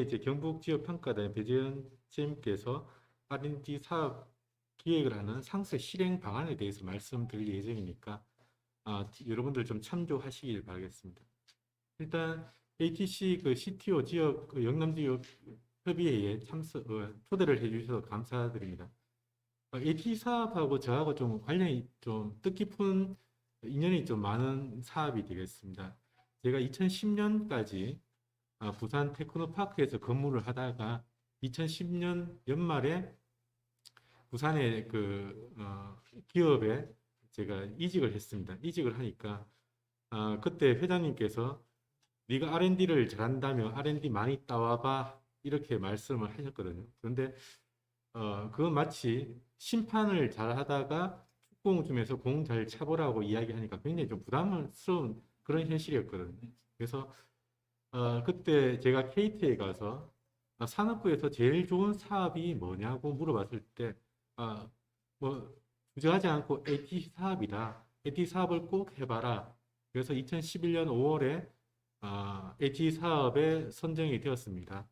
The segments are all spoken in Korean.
이제 경북지역평가단 배재현 쌤께서 R&D 사업 기획을 하는 상세 실행 방안에 대해서 말씀드릴 예정이니까 여러분들 좀 참조하시길 바라겠습니다. 일단 ATC 그 CTO 지역 그 영남 지역 협의회에 초대를 해주셔서 감사드립니다. AT 사업하고 저하고 좀 관련이 좀 뜻깊은 인연이 좀 많은 사업이 되겠습니다. 제가 2010년까지 부산 테크노파크에서 근무를 하다가 2010년 연말에 부산의 기업에 제가 이직을 했습니다. 이직을 하니까 그때 회장님께서 네가 R&D를 잘한다면 R&D 많이 따와봐 이렇게 말씀을 하셨거든요. 그런데 그건 마치 심판을 잘 하다가 축구공 중에서 공 잘 차보라고 이야기하니까 굉장히 좀 부담스러운 그런 현실이었거든요. 그래서 그때 제가 KT에 가서 산업부에서 제일 좋은 사업이 뭐냐고 물어봤을 때, 뭐, 주저하지 않고 AT 사업이다. AT 사업을 꼭 해봐라. 그래서 2011년 5월에 AT 사업에 선정이 되었습니다.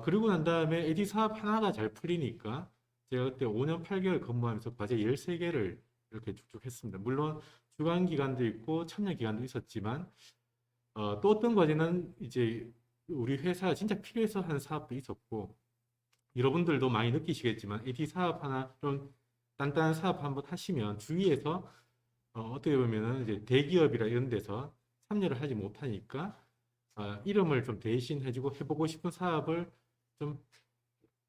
그리고 난 다음에 AT 사업 하나가 잘 풀리니까 제가 그때 5년 8개월 근무하면서 과제 13개를 이렇게 쭉쭉 했습니다. 물론 주간 기간도 있고 참여 기간도 있었지만 또 어떤 과제는 이제 우리 회사 진짜 필요해서 하는 사업도 있었고, 여러분들도 많이 느끼시겠지만, AT 사업 하나 좀 단단한 사업 한번 하시면 주위에서 떻게 보면은 이제 대기업이라 이런 데서 참여를 하지 못하니까 이름을 좀 대신해주고 해보고 싶은 사업을 좀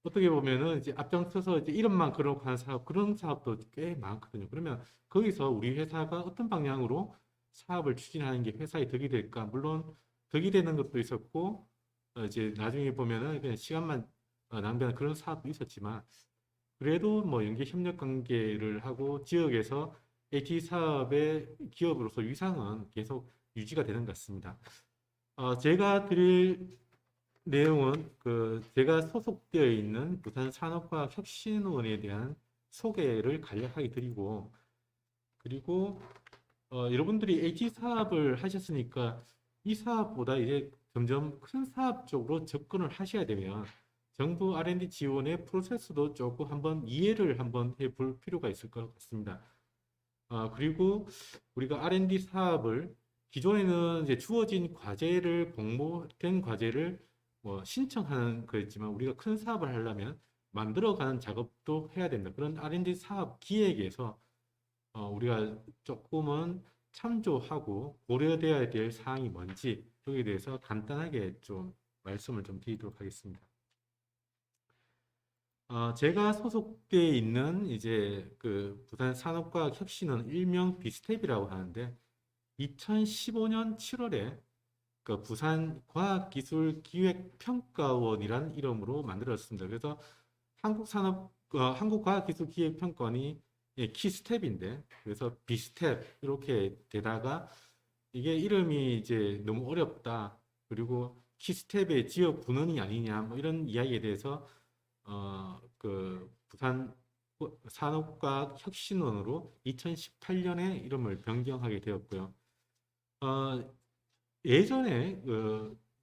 어떻게 보면은 이제 앞장서서 이제 이름만 걸어놓고 하는 사업, 그런 사업도 꽤 많거든요. 그러면 거기서 우리 회사가 어떤 방향으로 사업을 추진하는 게 회사에 득이 될까? 물론 득이 되는 것도 있었고, 이제 나중에 보면은 그냥 시간만 낭비하는 그런 사업도 있었지만, 그래도 뭐 연계 협력 관계를 하고 지역에서 AT 사업의 기업으로서 위상은 계속 유지가 되는 것 같습니다. 제가 드릴 내용은 제가 소속되어 있는 부산 산업과학 혁신원에 대한 소개를 간략하게 드리고, 그리고 여러분들이 AT 사업을 하셨으니까 이 사업보다 이제 점점 큰 사업 쪽으로 접근을 하셔야 되면 정부 R&D 지원의 프로세스도 조금 한번 이해를 한번 해볼 필요가 있을 것 같습니다. 그리고 우리가 R&D 사업을 기존에는 이제 주어진 과제를 공모된 과제를 뭐 신청하는 거였지만 우리가 큰 사업을 하려면 만들어가는 작업도 해야 된다. 그런 R&D 사업 기획에서 우리가 조금은 참조하고 고려되어야 될 사항이 뭔지 여기에 대해서 간단하게 좀 말씀을 좀 드리도록 하겠습니다. 제가 소속되어 있는 이제 그 부산 산업과학 혁신은 일명 비스텝이라고 하는데 2015년 7월에 그 부산 과학기술기획평가원이라는 이름으로 만들었습니다. 그래서 한국과학기술기획평가원이 키스텝인데 그래서 비스텝 이렇게 되다가 이게 이름이 이제 너무 어렵다. 그리고 키스텝의 지역 분원이 아니냐 뭐 이런 이야기에 대해서 부산 산업과학 혁신원으로 2018년에 이름을 변경하게 되었고요. 예전에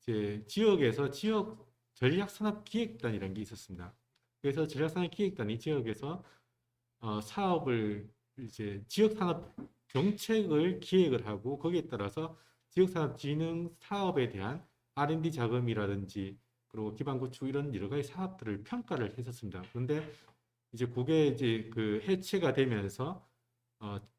이제 지역에서 지역 전략산업기획단이라는 게 있었습니다. 그래서 전략산업기획단이 지역에서 사업을 이제 지역산업 정책을 기획을 하고 거기에 따라서 지역산업진흥 사업에 대한 R&D 자금이라든지 그리고 기반 구축 이런 여러 가지 사업들을 평가를 했었습니다. 그런데 이제 그게 이제 그 해체가 되면서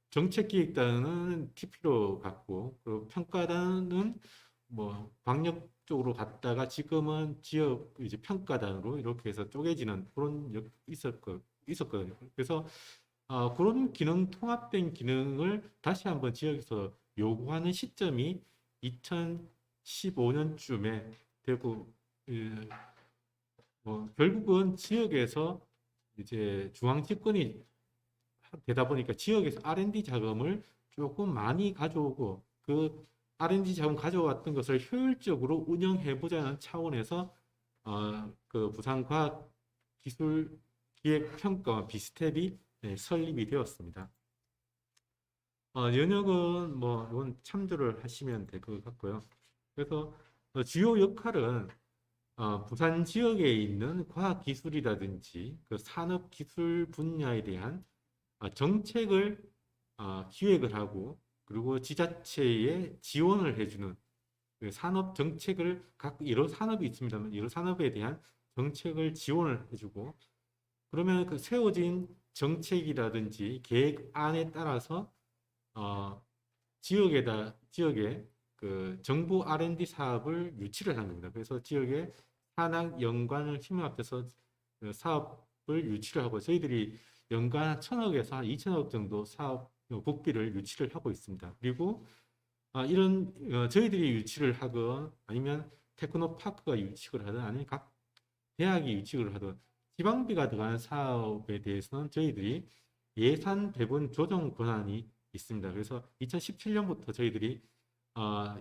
정책기획단은 TP로 갔고 그리고 평가단은 뭐 광역 쪽으로 갔다가 지금은 지역 이제 평가단으로 이렇게 해서 쪼개지는 그런 있었거든요. 그래서 그런 기능 통합된 기능을 다시 한번 지역에서 요구하는 시점이 2015년쯤에 되고 뭐 결국은 지역에서 이제 중앙 집권이 되다 보니까 지역에서 R&D 자금을 조금 많이 가져오고 그 R&D 자금 가져왔던 것을 효율적으로 운영해 보자는 차원에서 그 부산과학기술기획평가원 비스텝이 설립이 되었습니다. 연역은 뭐 이건 참조를 하시면 될 것 같고요. 그래서 주요 역할은 부산 지역에 있는 과학기술이라든지 그 산업기술 분야에 대한 정책을 기획을 하고 그리고 지자체에 지원을 해주는 그 산업 정책을 각 여러 산업이 있습니다만 여러 산업에 대한 정책을 지원을 해주고 그러면 그 세워진 정책이라든지 계획안에 따라서 어, 지역에 그 정부 R&D 사업을 유치를 하는 겁니다. 그래서 지역에 산학 연관을 힘합해서 그 사업을 유치를 하고 저희들이 연간 1,000억에서 한 2,000억 정도 사업 국비를 유치를 하고 있습니다. 그리고 이런 저희들이 유치를 하건 아니면 테크노파크가 유치를 하든 아니면 각 대학이 유치를 하든 지방비가 들어가는 사업에 대해서는 저희들이 예산 배분 조정 권한이 있습니다. 그래서 2017년부터 저희들이 어,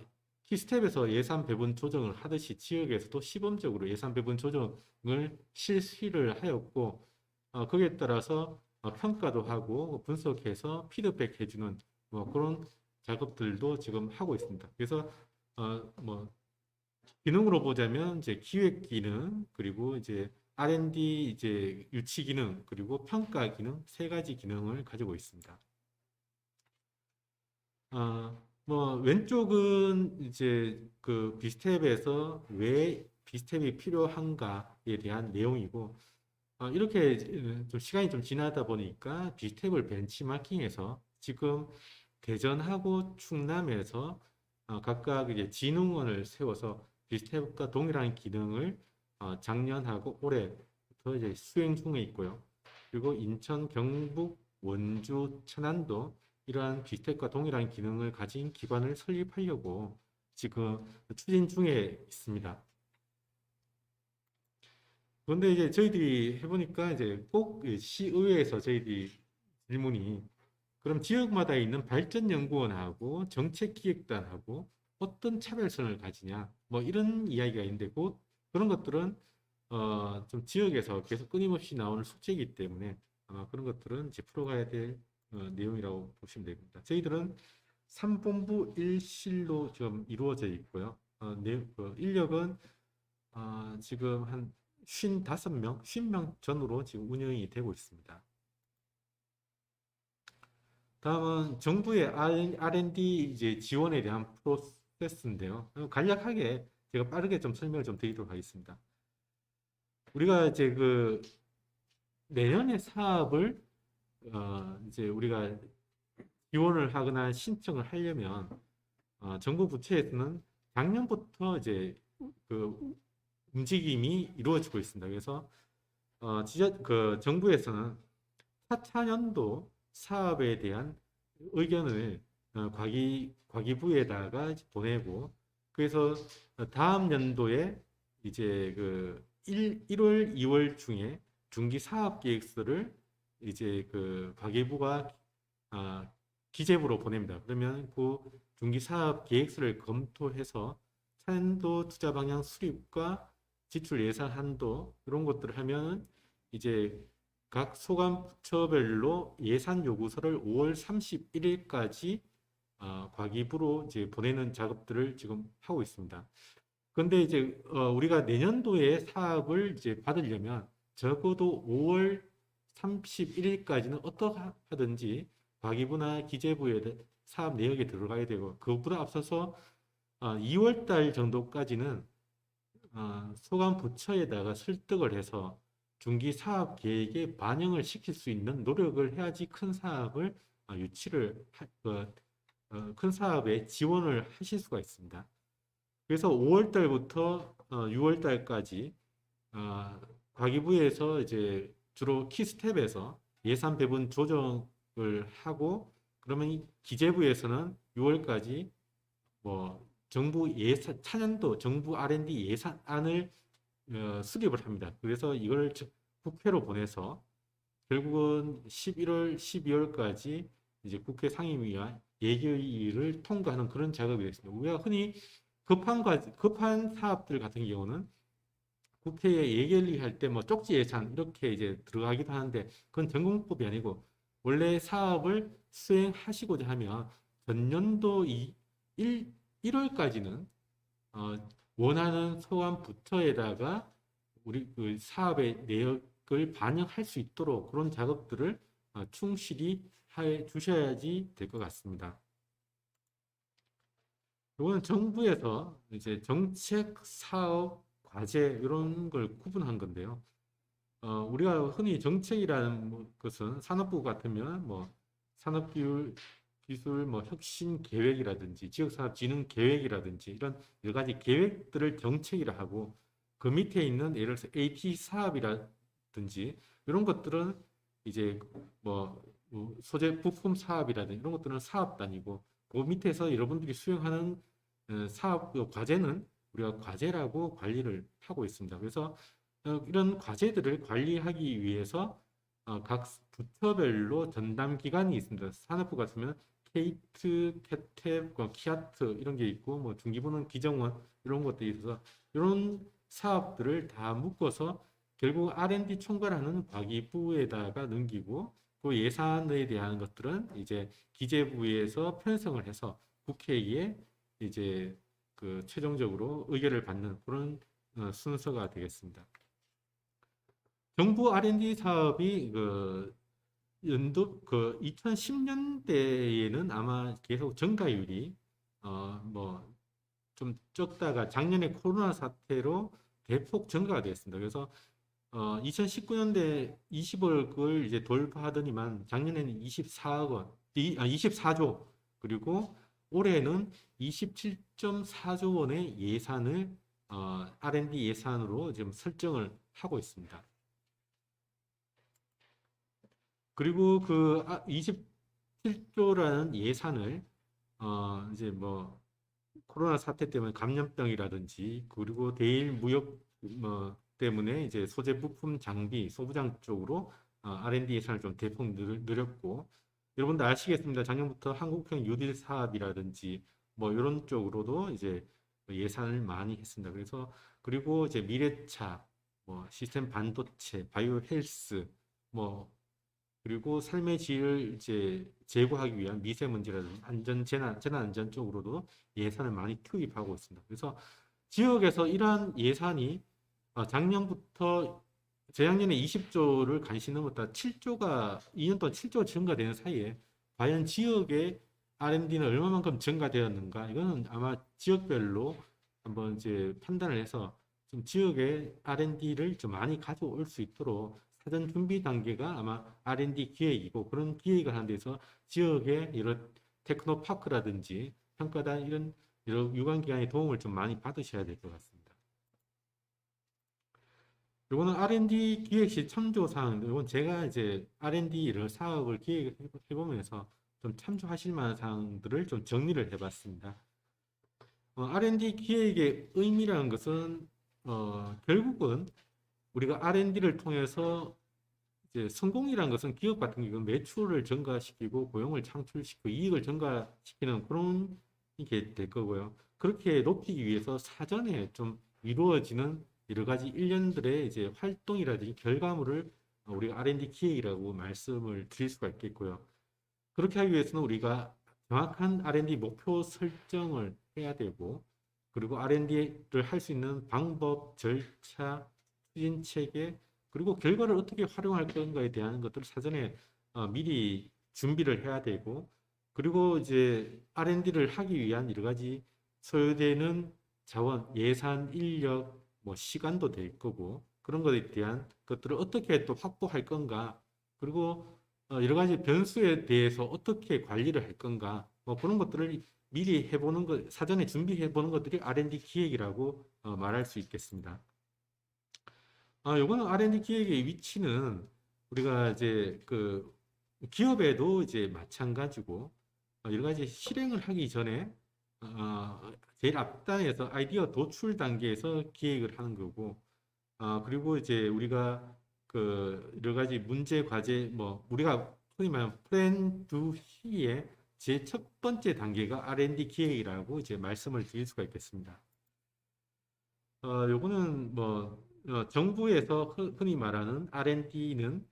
키스텝에서 예산 배분 조정을 하듯이 지역에서도 시범적으로 예산 배분 조정을 실시를 하였고 거기에 따라서 평가도 하고 분석해서 피드백 해주는 뭐 그런 작업들도 지금 하고 있습니다. 그래서 뭐 기능으로 보자면 이제 기획 기능 그리고 이제 R&D 이제 유치 기능 그리고 평가 기능 세 가지 기능을 가지고 있습니다. 뭐 왼쪽은 이제 그 비스텝에서 왜 비스텝이 필요한가에 대한 내용이고 이렇게 좀 시간이 좀 지나다 보니까 비스텝을 벤치마킹해서 지금 대전하고 충남에서 각각 이제 진흥원을 세워서 비스텝과 동일한 기능을 작년하고 올해부터 이제 수행 중에 있고요. 그리고 인천, 경북, 원주, 천안도 이러한 비스텝과 동일한 기능을 가진 기관을 설립하려고 지금 추진 중에 있습니다. 그런데 이제 저희들이 해보니까 이제 꼭 시의회에서 저희들이 질문이 그럼 지역마다 있는 발전연구원하고 정책기획단하고 어떤 차별성을 가지냐 뭐 이런 이야기가 있는데 그런 것들은 좀 지역에서 계속 끊임없이 나오는 숙제이기 때문에 그런 것들은 이제 풀어가야 될 내용이라고 보시면 됩니다. 저희들은 3본부 1실로 좀 이루어져 있고요. 인력은 지금 한 55명, 50명 전후로 지금 운영이 되고 있습니다. 다음은 정부의 R&D 이제 지원에 대한 프로세스인데요. 간략하게 제가 빠르게 좀 설명을 좀 드리도록 하겠습니다. 우리가 이제 그 내년에 사업을 이제 우리가 지원을 하거나 신청을 하려면 정부 부처에서는 작년부터 이제 그 움직임이 이루어지고 있습니다. 그래서 그 정부에서는 4차년도 사업에 대한 의견을 과기부에다가 보내고 그래서 다음 연도에 이제 그 1월, 2월 중에 중기 사업 계획서를 이제 그 과기부가 기재부로 보냅니다. 그러면 그 중기 사업 계획서를 검토해서 차년도 투자 방향 수립과 지출 예산 한도 이런 것들을 하면 이제 각 소관 부처별로 예산 요구서를 5월 31일까지 과기부로 이제 보내는 작업들을 지금 하고 있습니다. 그런데 이제 우리가 내년도에 사업을 이제 받으려면 적어도 5월 31일까지는 어떻게 하든지 과기부나 기재부에 사업 내역에 들어가야 되고 그것보다 앞서서 2월 달 정도까지는 소관 부처에다가 설득을 해서 중기 사업 계획에 반영을 시킬 수 있는 노력을 해야지 큰 사업을 큰 사업에 지원을 하실 수가 있습니다. 그래서 5월 달부터 6월 달까지 과기부에서 이제 주로 키스텝에서 예산 배분 조정을 하고 그러면 기재부에서는 6월까지 뭐 정부 예산 차년도 정부 R&D 예산안을 수립을 합니다. 그래서 이걸 국회로 보내서 결국은 11월, 12월까지 이제 국회 상임위와 예결위를 통과하는 그런 작업이 됐습니다. 우리가 흔히 급한 사업들 같은 경우는 국회에 예결위 할 때 뭐 쪽지 예산 이렇게 이제 들어가기도 하는데 그건 전공법이 아니고 원래 사업을 수행하시고자 하면 전년도 1월까지는 원하는 소환부터에다가 우리 그 사업의 내역을 반영할 수 있도록 그런 작업들을 충실히 해 주셔야지 될 것 같습니다. 이거는 정부에서 이제 정책, 사업, 과제 이런 걸 구분한 건데요. 우리가 흔히 정책이라는 것은 산업부 같으면 뭐 산업기술 기술 뭐 혁신 계획이라든지 지역산업 진흥 계획이라든지 이런 여러 가지 계획들을 정책이라 하고 그 밑에 있는 예를 들어서 AP 사업이라든지 이런 것들은 이제 뭐 소재 부품 사업이라든지 이런 것들은 사업 단위고 그 밑에서 여러분들이 수행하는 사업 과제는 우리가 과제라고 관리를 하고 있습니다. 그래서 이런 과제들을 관리하기 위해서 각 부처별로 전담 기관이 있습니다. 산업부 같으면 케이트, 캐탭, 키아트 이런 게 있고 뭐 중기부는 기정원 이런 것들이 있어서 이런 사업들을 다 묶어서 결국 R&D 총괄하는 과기부에다가 넘기고 그 예산에 대한 것들은 이제 기재부에서 편성을 해서 국회에 이제 그 최종적으로 의결을 받는 그런 순서가 되겠습니다. 정부 R&D 사업이 그 연도 그 2010년대에는 아마 계속 증가율이 뭐 좀 적다가 작년에 코로나 사태로 대폭 증가가 됐습니다. 그래서 2019년대 20억을 이제 돌파하더니만 작년에는 24억 원, 24조 그리고 올해는 27.4조 원의 예산을 R&D 예산으로 지금 설정을 하고 있습니다. 그리고 그 27조라는 예산을 이제 뭐 코로나 사태 때문에 감염병이라든지 그리고 대일 무역 뭐 때문에 이제 소재 부품 장비 소부장 쪽으로 R&D 예산을 좀 대폭 늘렸고 여러분들 아시겠습니다. 작년부터 한국형 뉴딜 사업이라든지 뭐 이런 쪽으로도 이제 예산을 많이 했습니다. 그래서 그리고 이제 미래차 뭐 시스템 반도체 바이오 헬스 뭐 그리고 삶의 질을 이제 제고하기 위한 미세먼지라든지 재난 안전 쪽으로도 예산을 많이 투입하고 있습니다. 그래서 지역에서 이러한 예산이 작년부터 재작년에 20조를 간신히 넘었다 7조가 2년 동안 7조가 증가되는 사이에 과연 지역의 R&D는 얼마만큼 증가되었는가? 이거는 아마 지역별로 한번 이제 판단을 해서 좀 지역의 R&D를 좀 많이 가져올 수 있도록 사전 준비 단계가 아마 R&D 기획이고 그런 기획을 하는 데서 지역의 이런 테크노파크라든지 평가단 이런 여러 유관기관의 도움을 좀 많이 받으셔야 될 것 같습니다. 이거는 R&D 기획 시 참조사항, 이건 제가 이제 R&D를 사업을 기획해보면서 좀 참조하실 만한 사항들을 좀 정리를 해봤습니다. R&D 기획의 의미라는 것은 결국은 우리가 R&D를 통해서 이제 성공이라는 것은 기업 같은 경우는 매출을 증가시키고 고용을 창출시키고 이익을 증가시키는 그런 게 될 거고요. 그렇게 높이기 위해서 사전에 좀 이루어지는 여러 가지 일련들의 이제 활동이라든지 결과물을 우리가 R&D 기획이라고 말씀을 드릴 수가 있겠고요. 그렇게 하기 위해서는 우리가 정확한 R&D 목표 설정을 해야 되고 그리고 R&D를 할 수 있는 방법, 절차, 추진 체계 그리고 결과를 어떻게 활용할 건가에 대한 것들을 사전에 미리 준비를 해야 되고 그리고 이제 R&D를 하기 위한 여러 가지 소요되는 자원, 예산, 인력, 뭐 시간도 될 거고 그런 것에 대한 것들을 어떻게 또 확보할 건가 그리고 여러 가지 변수에 대해서 어떻게 관리를 할 건가 뭐 그런 것들을 미리 해보는 것, 사전에 준비해 보는 것들이 R&D 기획이라고 말할 수 있겠습니다. 요거는 R&D 기획의 위치는 우리가 이제 그 기업에도 이제 마찬가지고 여러 가지 실행을 하기 전에 제일 앞단에서 아이디어 도출 단계에서 기획을 하는 거고 그리고 이제 우리가 그 여러 가지 문제 과제 뭐 우리가 흔히 말하는 플랜 두 C의 제 첫 번째 단계가 R&D 기획이라고 이제 말씀을 드릴 수가 있겠습니다. 요거는 뭐 정부에서 흔히 말하는 R&D는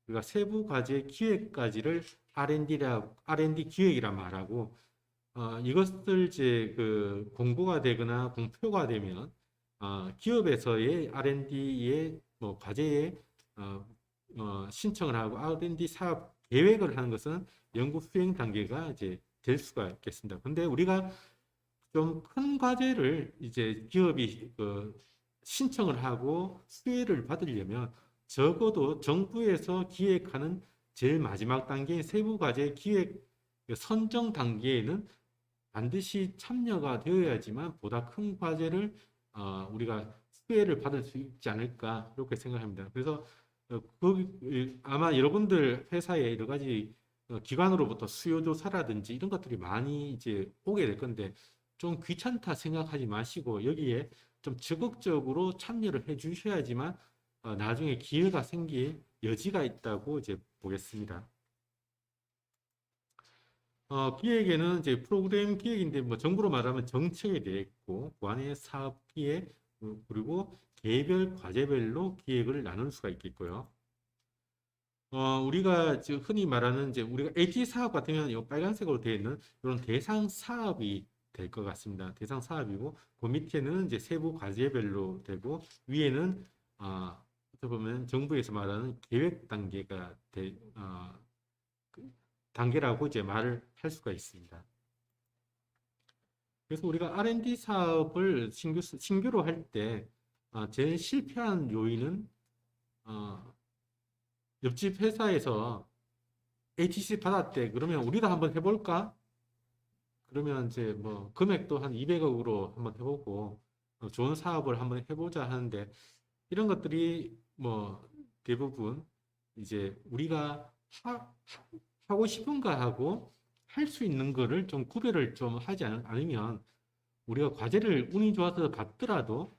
우리가 세부 과제 기획까지를 R&D 기획이라 말하고 이것을 이제 그 공고가 되거나 공표가 되면 기업에서의 R&D의 뭐 과제에 신청을 하고 R&D 사업 계획을 하는 것은 연구 수행 단계가 이제 될 수가 있겠습니다. 근데 우리가 좀 큰 과제를 이제 기업이 신청을 하고 수혜를 받으려면 적어도 정부에서 기획하는 제일 마지막 단계인 세부 과제 기획 선정 단계에는 반드시 참여가 되어야지만 보다 큰 과제를 우리가 수혜를 받을 수 있지 않을까 이렇게 생각합니다. 그래서 아마 여러분들 회사에 여러 가지 기관으로부터 수요 조사라든지 이런 것들이 많이 이제 오게 될 건데 좀 귀찮다 생각하지 마시고 여기에 좀 적극적으로 참여를 해 주셔야지만 나중에 기회가 생길 여지가 있다고 이제 보겠습니다. 기획에는 이제 프로그램 기획인데 뭐 정부로 말하면 정책에 대해 있고 그 안에 사업 기획 그리고 개별 과제별로 기획을 나눌 수가 있겠고요. 우리가 지금 흔히 말하는 이제 우리가 LT 사업 같은 경우는 이 빨간색으로 되어 있는 이런 대상 사업이 될 것 같습니다. 대상 사업이고 그 밑에는 이제 세부 과제별로 되고 위에는 어떻게 보면 정부에서 말하는 계획 단계가 단계라고 이제 말을 할 수가 있습니다. 그래서 우리가 R&D 사업을 신규로 할 때 제일 실패한 요인은 옆집 회사에서 HTC 받았대. 그러면 우리도 한번 해볼까? 그러면 이제 뭐 금액도 한 200억으로 한번 해보고 좋은 사업을 한번 해보자 하는데 이런 것들이 뭐 대부분 이제 우리가 하고 싶은가 하고 할 수 있는 거를 좀 구별을 좀 하지 않으면 우리가 과제를 운이 좋아서 받더라도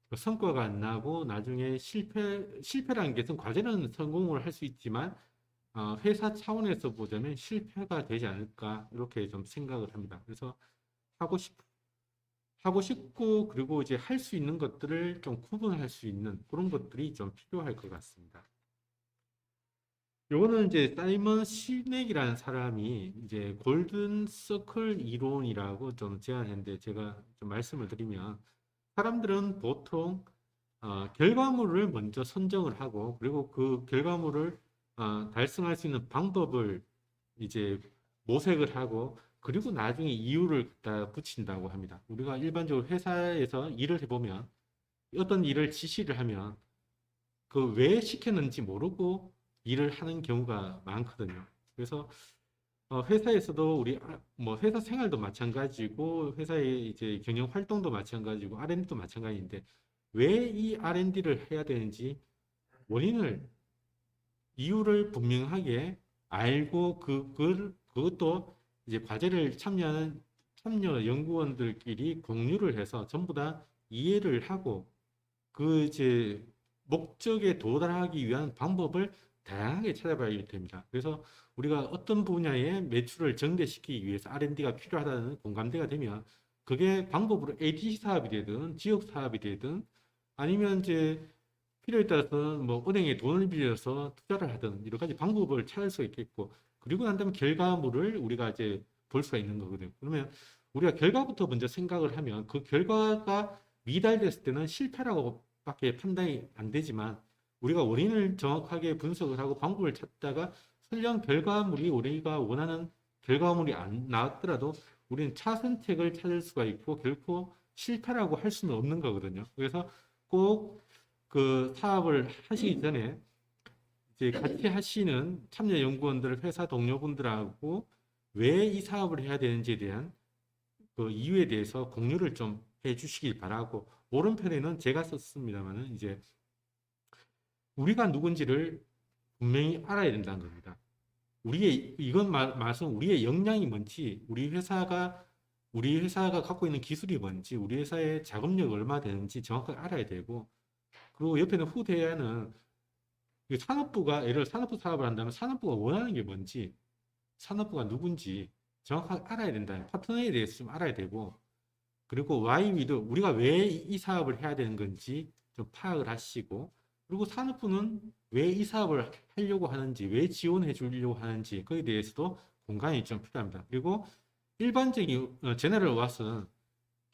그 성과가 안 나고 나중에 실패라는 것은 과제는 성공을 할 수 있지만 회사 차원에서 보자면 실패가 되지 않을까 이렇게 좀 생각을 합니다. 그래서 하고 싶 하고 싶고 그리고 이제 할 수 있는 것들을 좀 구분할 수 있는 그런 것들이 좀 필요할 것 같습니다. 요거는 이제 사이먼 시넥이라는 사람이 이제 골든 서클 이론이라고 좀 제안했는데 제가 좀 말씀을 드리면 사람들은 보통 결과물을 먼저 선정을 하고 그리고 그 결과물을 달성할 수 있는 방법을 이제 모색을 하고 그리고 나중에 이유를 갖다 붙인다고 합니다. 우리가 일반적으로 회사에서 일을 해보면 어떤 일을 지시를 하면 그 왜 시켰는지 모르고 일을 하는 경우가 많거든요. 그래서 회사에서도 우리 뭐 회사 생활도 마찬가지고 회사의 이제 경영 활동도 마찬가지고 R&D도 마찬가지인데 왜 이 R&D를 해야 되는지 원인을 이유를 분명하게 알고 그것도 이제 과제를 참여하는 참여 연구원들끼리 공유를 해서 전부 다 이해를 하고 그 이제 목적에 도달하기 위한 방법을 다양하게 찾아봐야 됩니다. 그래서 우리가 어떤 분야의 매출을 증대시키기 위해서 R&D가 필요하다는 공감대가 되면 그게 방법으로 ADC 사업이 되든 지역 사업이 되든 아니면 이제 필요에 따라서 뭐 은행에 돈을 빌려서 투자를 하든 여러 가지 방법을 찾을 수 있겠고 그리고 난 다음에 결과물을 우리가 이제 볼 수가 있는 거거든요. 그러면 우리가 결과부터 먼저 생각을 하면 그 결과가 미달됐을 때는 실패라고 밖에 판단이 안 되지만 우리가 원인을 정확하게 분석을 하고 방법을 찾다가 설령 결과물이 우리가 원하는 결과물이 안 나왔더라도 우리는 차선책을 찾을 수가 있고 결코 실패라고 할 수는 없는 거거든요. 그래서 꼭 그 사업을 하시기 전에 이제 같이 하시는 참여 연구원들, 회사 동료분들하고 왜 이 사업을 해야 되는지에 대한 그 이유에 대해서 공유를 좀 해주시길 바라고 오른편에는 제가 썼습니다만은 이제 우리가 누군지를 분명히 알아야 된다는 겁니다. 이건 말씀 우리의 역량이 뭔지, 우리 회사가 갖고 있는 기술이 뭔지, 우리 회사의 자금력이 얼마 되는지 정확하게 알아야 되고, 그리고 옆에는 후대에는 산업부가 예를 들어 산업부 사업을 한다면 산업부가 원하는 게 뭔지, 산업부가 누군지 정확하게 알아야 된다는 파트너에 대해서 좀 알아야 되고, 그리고 와이위도 우리가 왜 이 사업을 해야 되는 건지 좀 파악을 하시고 그리고 산업부는 왜 이 사업을 하려고 하는지 왜 지원해 주려고 하는지 그에 대해서도 공간이 좀 필요합니다. 그리고 일반적인 제너럴 왓은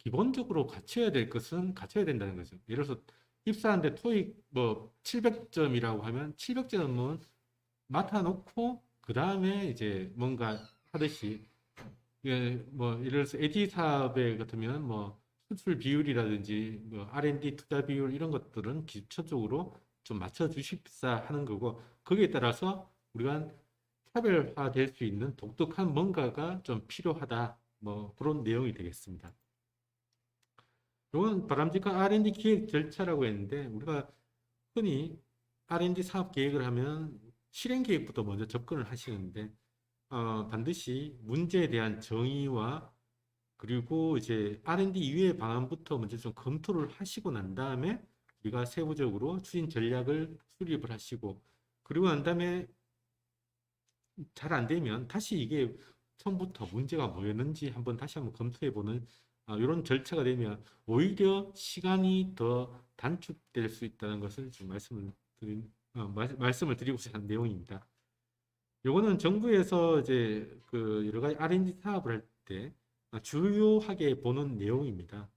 기본적으로 갖춰야 될 것은 갖춰야 된다는 거죠. 예를 들어서 입사하는데 토익 뭐 700점이라고 하면 700점은 맡아놓고 그 다음에 이제 뭔가 하듯이 예, 뭐 예를 들어서 에디 사업에 같으면 뭐 수출 비율이라든지 뭐 R&D 투자 비율 이런 것들은 기초적으로 좀 맞춰 주십사 하는 거고 거기에 따라서 우리가 차별화될 수 있는 독특한 뭔가가 좀 필요하다 뭐 그런 내용이 되겠습니다. 이건 바람직한 R&D 기획 절차라고 했는데 우리가 흔히 R&D 사업 계획을 하면 실행 계획부터 먼저 접근을 하시는데 반드시 문제에 대한 정의와 그리고 이제 R&D 이외의 방안부터 먼저 좀 검토를 하시고 난 다음에 우리가 세부적으로 추진 전략을 수립을 하시고 그리고 난 다음에 잘 안 되면 다시 이게 처음부터 문제가 뭐였는지 다시 한번 검토해 보는 이런 절차가 되면 오히려 시간이 더 단축될 수 있다는 것을 좀 말씀을 드리고자 하는 내용입니다. 요거는 정부에서 이제 그 여러 가지 R&D 사업을 할 때 주요하게 보는 내용입니다.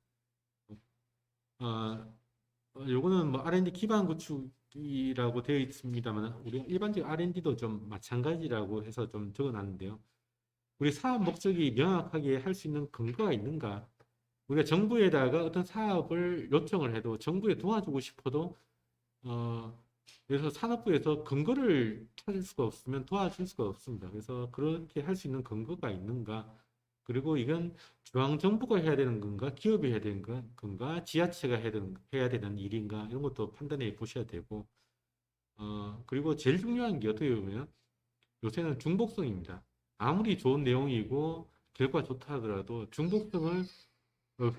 요거는 뭐 R&D 기반 구축이라고 되어 있습니다만 우리 일반적 R&D도 좀 마찬가지라고 해서 좀 적어놨는데요. 우리 사업 목적이 명확하게 할 수 있는 근거가 있는가? 우리가 정부에다가 어떤 사업을 요청을 해도 정부에 도와주고 싶어도 그래서 산업부에서 근거를 찾을 수가 없으면 도와줄 수가 없습니다. 그래서 그렇게 할 수 있는 근거가 있는가? 그리고 이건 중앙정부가 해야 되는 건가? 기업이 해야 되는 건가? 지자체가 해야 되는 일인가? 이런 것도 판단해 보셔야 되고, 그리고 제일 중요한 게 어떻게 보면 요새는 중복성입니다. 아무리 좋은 내용이고 결과 좋다 하더라도 중복성을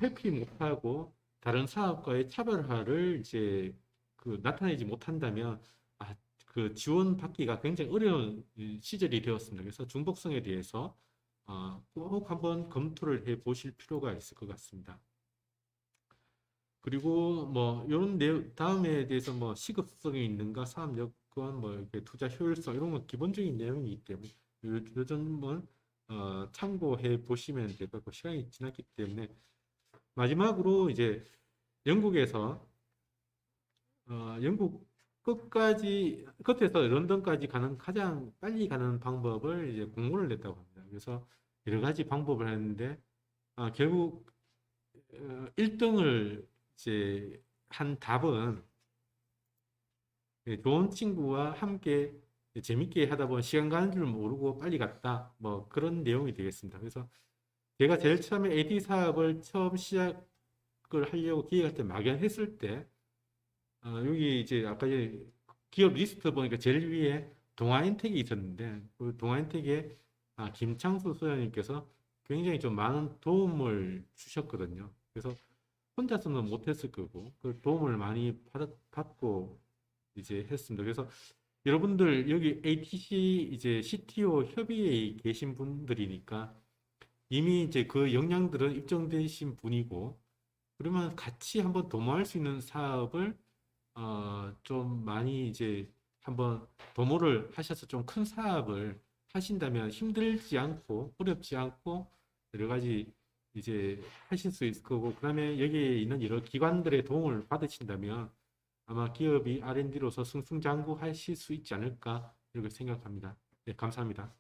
회피 못하고 다른 사업과의 차별화를 이제 그 나타내지 못한다면 그 지원받기가 굉장히 어려운 시절이 되었습니다. 그래서 중복성에 대해서 꼭 한번 검토를 해 보실 필요가 있을 것 같습니다. 그리고 뭐 이런 내용 다음에 대해서 뭐 시급성이 있는가, 사업 여건, 뭐 이렇게 투자 효율성 이런 건 기본적인 내용이기 때문에 요 점은 참고해 보시면 될 것 같고 시간이 지났기 때문에 마지막으로 이제 영국에서 영국 끝에서 런던까지 가는 가장 빨리 가는 방법을 이제 공모를 냈다고 합니다. 그래서 여러 가지 방법을 했는데 결국 1등을 이제 한 답은 좋은 친구와 함께 재밌게 하다 보면 시간 가는 줄 모르고 빨리 갔다. 뭐 그런 내용이 되겠습니다. 그래서 제가 제일 처음에 AD 사업을 처음 시작을 하려고 기획할 때 막연했을 때 여기 이제 아까 기업 리스트 보니까 제일 위에 동아인텍이 있었는데 그 동아인텍에 김창수 소장님께서 굉장히 좀 많은 도움을 주셨거든요. 그래서 혼자서는 못했을 거고 그 도움을 많이 받고 이제 했습니다. 그래서 여러분들 여기 ATC 이제 CTO 협의회에 계신 분들이니까 이미 이제 그 역량들은 입증되신 분이고 그러면 같이 한번 도모할 수 있는 사업을 좀 많이 이제 한번 도모를 하셔서 좀 큰 사업을 하신다면 힘들지 않고 어렵지 않고 여러 가지 이제 하실 수 있을 거고 그다음에 여기에 있는 여러 기관들의 도움을 받으신다면 아마 기업이 R&D로서 승승장구하실 수 있지 않을까 이렇게 생각합니다. 네, 감사합니다.